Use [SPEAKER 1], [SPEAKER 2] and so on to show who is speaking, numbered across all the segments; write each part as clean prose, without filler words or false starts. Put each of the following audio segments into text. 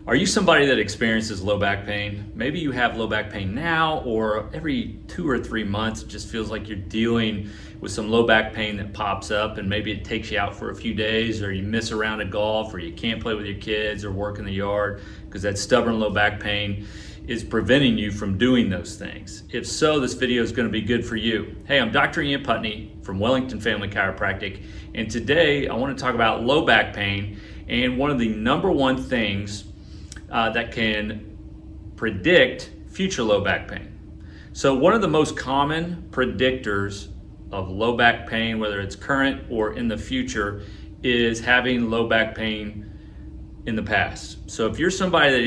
[SPEAKER 1] Are you somebody that experiences low back pain? Maybe you have low back pain now, or every 2 or 3 months it just feels like you're dealing with some low back pain that pops up, and maybe it takes you out for a few days, or you miss a round of golf, or you can't play with your kids or work in the yard because that stubborn low back pain is preventing you from doing those things. If so, this video is going to be good for you. Hey, I'm Dr. Putney from Wellington Family Chiropractic, and today I want to talk about low back pain and one of the number one things that can predict future low back pain. So one of the most common predictors of low back pain, whether it's current or in the future, is having low back pain in the past. So if you're somebody that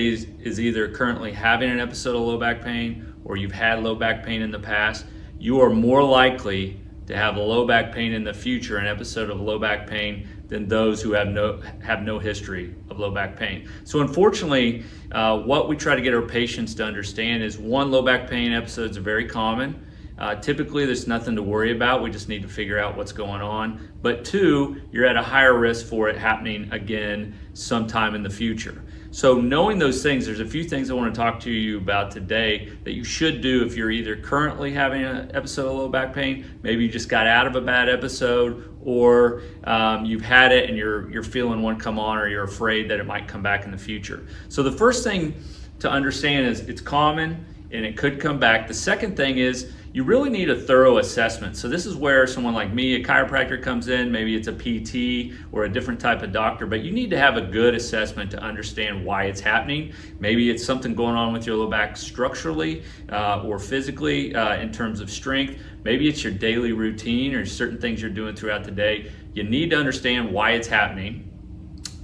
[SPEAKER 1] is either currently having an episode of low back pain or you've had low back pain in the past, you are more likely to have low back pain in the future, an episode of low back pain, than those who have no history of low back pain. So unfortunately, what we try to get our patients to understand is, one, low back pain episodes are very common. Typically there's nothing to worry about, we just need to figure out what's going on. But two, you're at a higher risk for it happening again sometime in the future. So knowing those things, there's a few things I want to talk to you about today that you should do if you're either currently having an episode of low back pain, maybe you just got out of a bad episode, or you've had it and you're feeling one come on, or you're afraid that it might come back in the future. So the first thing to understand is it's common and it could come back. The second thing is you really need a thorough assessment. So this is where someone like me, a chiropractor, comes in. Maybe it's a PT or a different type of doctor, but you need to have a good assessment to understand why it's happening. Maybe it's something going on with your low back structurally or physically in terms of strength. Maybe it's your daily routine or certain things you're doing throughout the day. You need to understand why it's happening.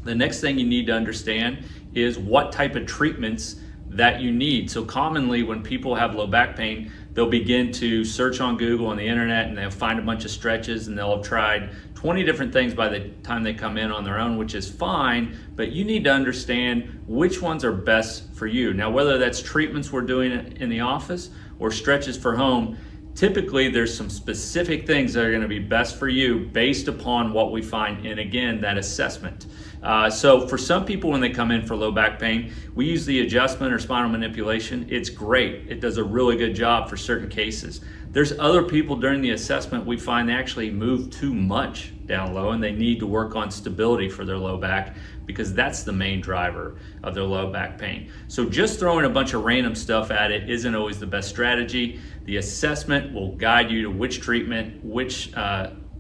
[SPEAKER 1] The next thing you need to understand is what type of treatments that you need. So commonly when people have low back pain, they'll begin to search on Google on the internet, and they'll find a bunch of stretches, and they'll have tried 20 different things by the time they come in on their own, which is fine, but you need to understand which ones are best for you. Now, whether that's treatments we're doing in the office or stretches for home, typically there's some specific things that are going to be best for you based upon what we find in, again, that assessment. So for some people, when they come in for low back pain, we use the adjustment or spinal manipulation. It's great. It does a really good job for certain cases. There's other people during the assessment we find they actually move too much down low, and they need to work on stability for their low back, because that's the main driver of their low back pain. So just throwing a bunch of random stuff at it isn't always the best strategy. The assessment will guide you to which treatment, which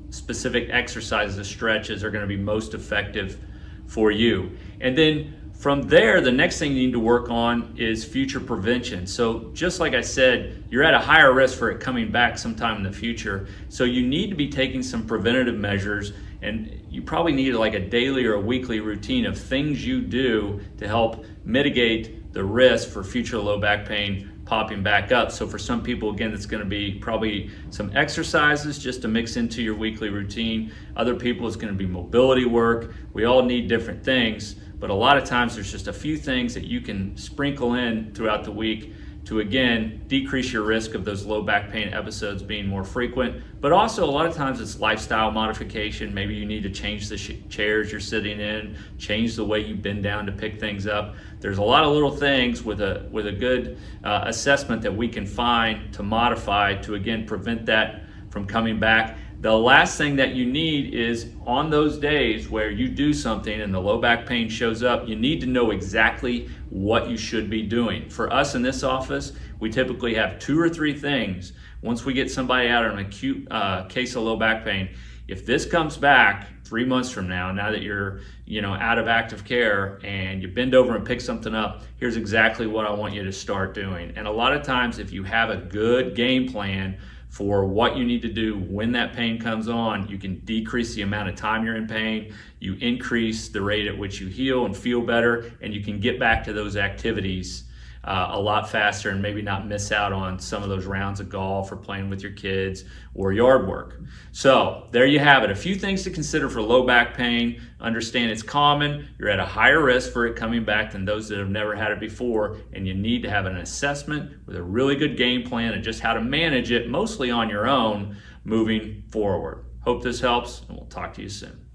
[SPEAKER 1] specific exercises or stretches are going to be most effective for you. And then from there, the next thing you need to work on is future prevention. So just like I said, you're at a higher risk for it coming back sometime in the future. So you need to be taking some preventative measures, and you probably need like a daily or a weekly routine of things you do to help mitigate the risk for future low back pain popping back up. So for some people, again, it's going to be probably some exercises just to mix into your weekly routine. Other people, it's going to be mobility work. We all need different things, but a lot of times there's just a few things that you can sprinkle in throughout the week to, again, decrease your risk of those low back pain episodes being more frequent. But also a lot of times it's lifestyle modification. Maybe you need to change the chairs you're sitting in, change the way you bend down to pick things up. There's a lot of little things with a good assessment that we can find to modify to, again, prevent that from coming back. The last thing that you need is, on those days where you do something and the low back pain shows up, you need to know exactly what you should be doing. For us in this office, we typically have 2 or 3 things. Once we get somebody out on an acute case of low back pain, if this comes back 3 months from now that you're out of active care and you bend over and pick something up, here's exactly what I want you to start doing. And a lot of times, if you have a good game plan for what you need to do when that pain comes on, you can decrease the amount of time you're in pain, you increase the rate at which you heal and feel better, and you can get back to those activities a lot faster, and maybe not miss out on some of those rounds of golf or playing with your kids or yard work. So there you have it. A few things to consider for low back pain. Understand it's common. You're at a higher risk for it coming back than those that have never had it before, and you need to have an assessment with a really good game plan and just how to manage it, mostly on your own, moving forward. Hope this helps, and we'll talk to you soon.